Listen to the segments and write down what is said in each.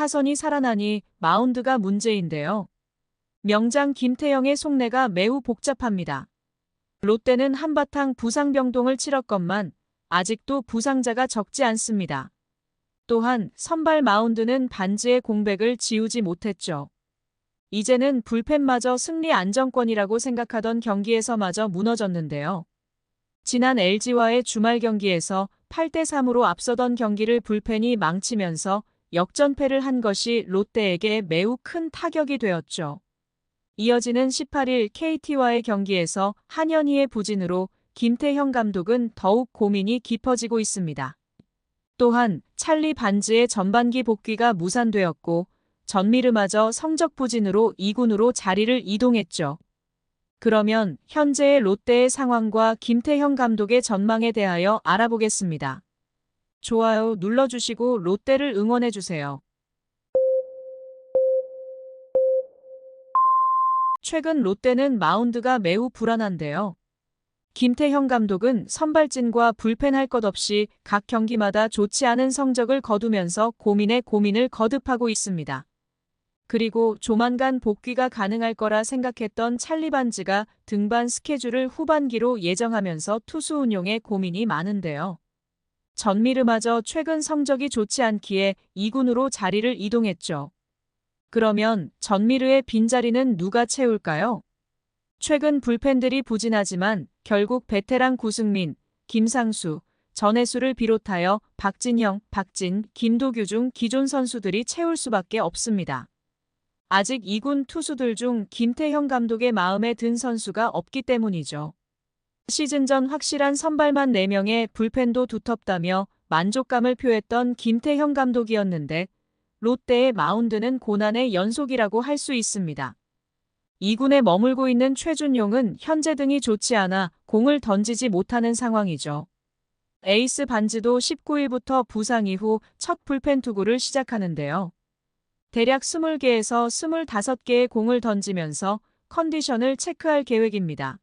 타선이 살아나니 마운드가 문제인데요. 명장 김태형의 속내가 매우 복잡합니다. 롯데는 한바탕 부상병동을 치렀건만 아직도 부상자가 적지 않습니다. 또한 선발 마운드는 반지의 공백을 지우지 못했죠. 이제는 불펜마저 승리 안정권이라고 생각하던 경기에서마저 무너졌는데요. 지난 LG와의 주말 경기에서 8대3으로 앞서던 경기를 불펜이 망치면서 역전패를 한 것이 롯데에게 매우 큰 타격이 되었죠. 이어지는 18일 KT와의 경기에서 한현희의 부진으로 김태형 감독은 더욱 고민이 깊어지고 있습니다. 또한 찰리 반즈의 전반기 복귀가 무산되었고 전미르마저 성적 부진으로 2군으로 자리를 이동했죠. 그러면 현재의 롯데의 상황과 김태형 감독의 전망에 대하여 알아보겠습니다. 좋아요 눌러주시고 롯데를 응원해주세요. 최근 롯데는 마운드가 매우 불안한데요. 김태형 감독은 선발진과 불펜할 것 없이 각 경기마다 좋지 않은 성적을 거두면서 고민에 고민을 거듭하고 있습니다. 그리고 조만간 복귀가 가능할 거라 생각했던 찰리 반즈가 등반 스케줄을 후반기로 예정하면서 투수 운용에 고민이 많은데요. 전미르마저 최근 성적이 좋지 않기에 2군으로 자리를 이동했죠. 그러면 전미르의 빈자리는 누가 채울까요? 최근 불펜들이 부진하지만 결국 베테랑 구승민, 김상수, 전혜수를 비롯하여 박진형, 박진, 김도규 중 기존 선수들이 채울 수밖에 없습니다. 아직 2군 투수들 중 김태형 감독의 마음에 든 선수가 없기 때문이죠. 시즌 전 확실한 선발만 4명에 불펜도 두텁다며 만족감을 표했던 김태형 감독이었는데 롯데의 마운드는 고난의 연속이라고 할 수 있습니다. 2군에 머물고 있는 최준용은 현재 등이 좋지 않아 공을 던지지 못하는 상황이죠. 에이스 반즈도 19일부터 부상 이후 첫 불펜 투구를 시작하는데요. 대략 20개에서 25개의 공을 던지면서 컨디션을 체크할 계획입니다.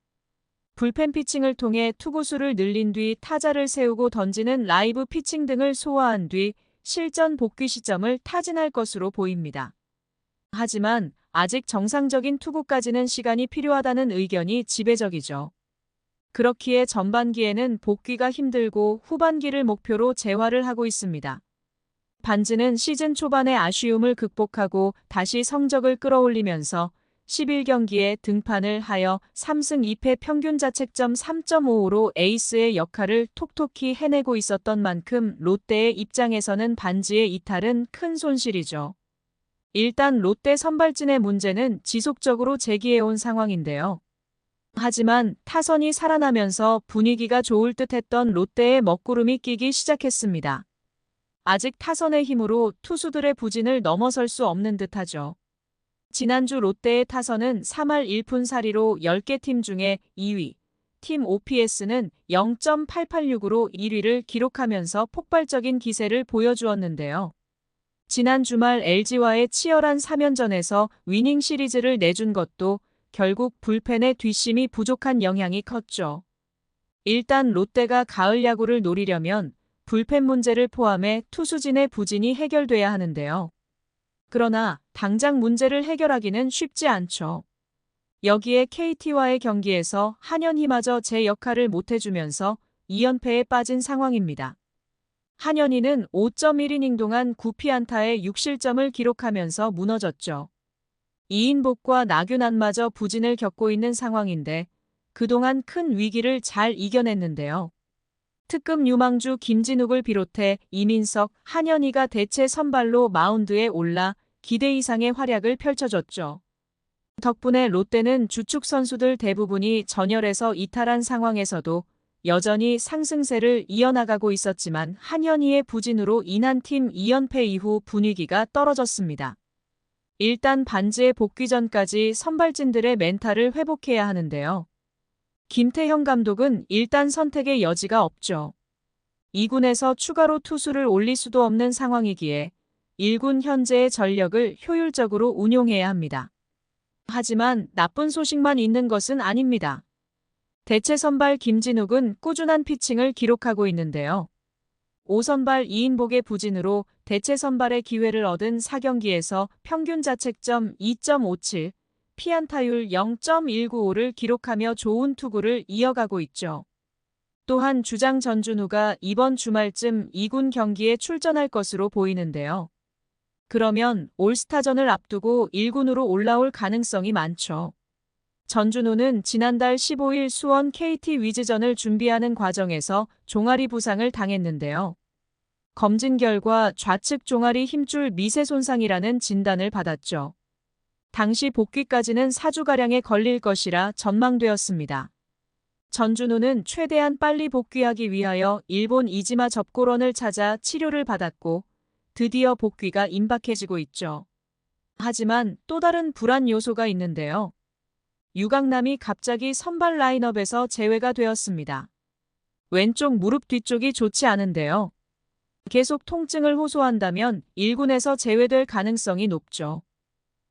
불펜 피칭을 통해 투구수를 늘린 뒤 타자를 세우고 던지는 라이브 피칭 등을 소화한 뒤 실전 복귀 시점을 타진할 것으로 보입니다. 하지만 아직 정상적인 투구까지는 시간이 필요하다는 의견이 지배적이죠. 그렇기에 전반기에는 복귀가 힘들고 후반기를 목표로 재활을 하고 있습니다. 반즈는 시즌 초반의 아쉬움을 극복하고 다시 성적을 끌어올리면서 11경기에 등판을 하여 3승 2패 평균 자책점 3.55로 에이스의 역할을 톡톡히 해내고 있었던 만큼 롯데의 입장에서는 반즈의 이탈은 큰 손실이죠. 일단 롯데 선발진의 문제는 지속적으로 제기해온 상황인데요. 하지만 타선이 살아나면서 분위기가 좋을 듯했던 롯데의 먹구름이 끼기 시작했습니다. 아직 타선의 힘으로 투수들의 부진을 넘어설 수 없는 듯하죠. 지난주 롯데의 타선은 3할 1푼 4리로 10개 팀 중에 2위, 팀 OPS는 0.886으로 1위를 기록하면서 폭발적인 기세를 보여주었는데요. 지난 주말 LG와의 치열한 3연전에서 위닝 시리즈를 내준 것도 결국 불펜의 뒷심이 부족한 영향이 컸죠. 일단 롯데가 가을 야구를 노리려면 불펜 문제를 포함해 투수진의 부진이 해결돼야 하는데요. 그러나 당장 문제를 해결하기는 쉽지 않죠. 여기에 KT와의 경기에서 한현희마저 제 역할을 못해주면서 2연패에 빠진 상황입니다. 한현희는 5.1이닝 동안 9피안타에 6실점을 기록하면서 무너졌죠. 이인복과 나균안마저 부진을 겪고 있는 상황인데 그동안 큰 위기를 잘 이겨냈는데요. 특급 유망주 김진욱을 비롯해 이민석, 한현희가 대체 선발로 마운드에 올라 기대 이상의 활약을 펼쳐줬죠. 덕분에 롯데는 주축 선수들 대부분이 전열에서 이탈한 상황에서도 여전히 상승세를 이어나가고 있었지만 한현희의 부진으로 인한 팀 2연패 이후 분위기가 떨어졌습니다. 일단 반즈의 복귀 전까지 선발진들의 멘탈을 회복해야 하는데요. 김태형 감독은 일단 선택의 여지가 없죠. 2군에서 추가로 투수를 올릴 수도 없는 상황이기에 1군 현재의 전력을 효율적으로 운용해야 합니다. 하지만 나쁜 소식만 있는 것은 아닙니다. 대체 선발 김진욱은 꾸준한 피칭을 기록하고 있는데요. 5선발 이인복의 부진으로 대체 선발의 기회를 얻은 4경기에서 평균 자책점 2.57, 피안타율 0.195를 기록하며 좋은 투구를 이어가고 있죠. 또한 주장 전준우가 이번 주말쯤 2군 경기에 출전할 것으로 보이는데요. 그러면 올스타전을 앞두고 1군으로 올라올 가능성이 많죠. 전준우는 지난달 15일 수원 KT 위즈전을 준비하는 과정에서 종아리 부상을 당했는데요. 검진 결과 좌측 종아리 힘줄 미세 손상이라는 진단을 받았죠. 당시 복귀까지는 4주가량에 걸릴 것이라 전망되었습니다. 전준우는 최대한 빨리 복귀하기 위하여 일본 이지마 접고런을 찾아 치료를 받았고 드디어 복귀가 임박해지고 있죠. 하지만 또 다른 불안 요소가 있는데요. 유강남이 갑자기 선발 라인업에서 제외가 되었습니다. 왼쪽 무릎 뒤쪽이 좋지 않은데요. 계속 통증을 호소한다면 1군에서 제외될 가능성이 높죠.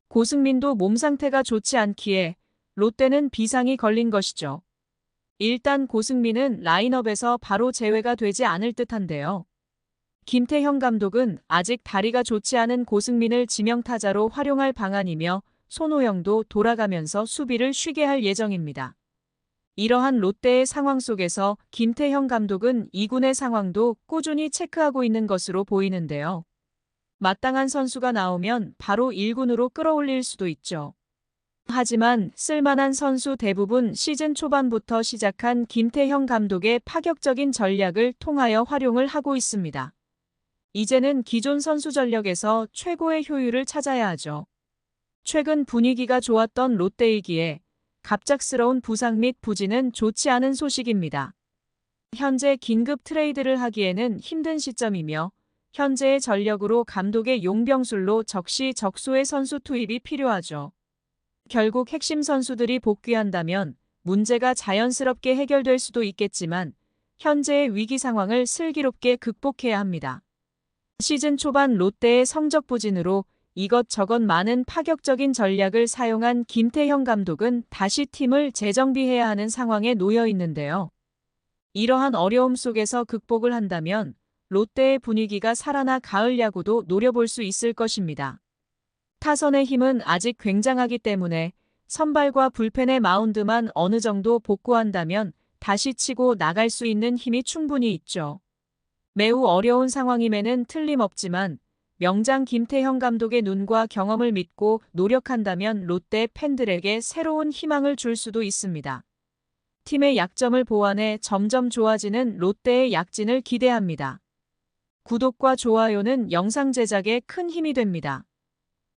고승민도 몸 상태가 좋지 않기에 롯데는 비상이 걸린 것이죠. 일단 고승민은 라인업에서 바로 제외가 되지 않을 듯한데요. 김태형 감독은 아직 다리가 좋지 않은 고승민을 지명타자로 활용할 방안이며 손호영도 돌아가면서 수비를 쉬게 할 예정입니다. 이러한 롯데의 상황 속에서 김태형 감독은 2군의 상황도 꾸준히 체크하고 있는 것으로 보이는데요. 마땅한 선수가 나오면 바로 1군으로 끌어올릴 수도 있죠. 하지만 쓸만한 선수 대부분 시즌 초반부터 시작한 김태형 감독의 파격적인 전략을 통하여 활용을 하고 있습니다. 이제는 기존 선수 전력에서 최고의 효율을 찾아야 하죠. 최근 분위기가 좋았던 롯데이기에 갑작스러운 부상 및 부진은 좋지 않은 소식입니다. 현재 긴급 트레이드를 하기에는 힘든 시점이며 현재의 전력으로 감독의 용병술로 적시적소의 선수 투입이 필요하죠. 결국 핵심 선수들이 복귀한다면 문제가 자연스럽게 해결될 수도 있겠지만 현재의 위기 상황을 슬기롭게 극복해야 합니다. 시즌 초반 롯데의 성적 부진으로 이것저것 많은 파격적인 전략을 사용한 김태형 감독은 다시 팀을 재정비해야 하는 상황에 놓여 있는데요. 이러한 어려움 속에서 극복을 한다면 롯데의 분위기가 살아나 가을 야구도 노려볼 수 있을 것입니다. 타선의 힘은 아직 굉장하기 때문에 선발과 불펜의 마운드만 어느 정도 복구한다면 다시 치고 나갈 수 있는 힘이 충분히 있죠. 매우 어려운 상황임에는 틀림없지만 명장 김태형 감독의 눈과 경험을 믿고 노력한다면 롯데 팬들에게 새로운 희망을 줄 수도 있습니다. 팀의 약점을 보완해 점점 좋아지는 롯데의 약진을 기대합니다. 구독과 좋아요는 영상 제작에 큰 힘이 됩니다.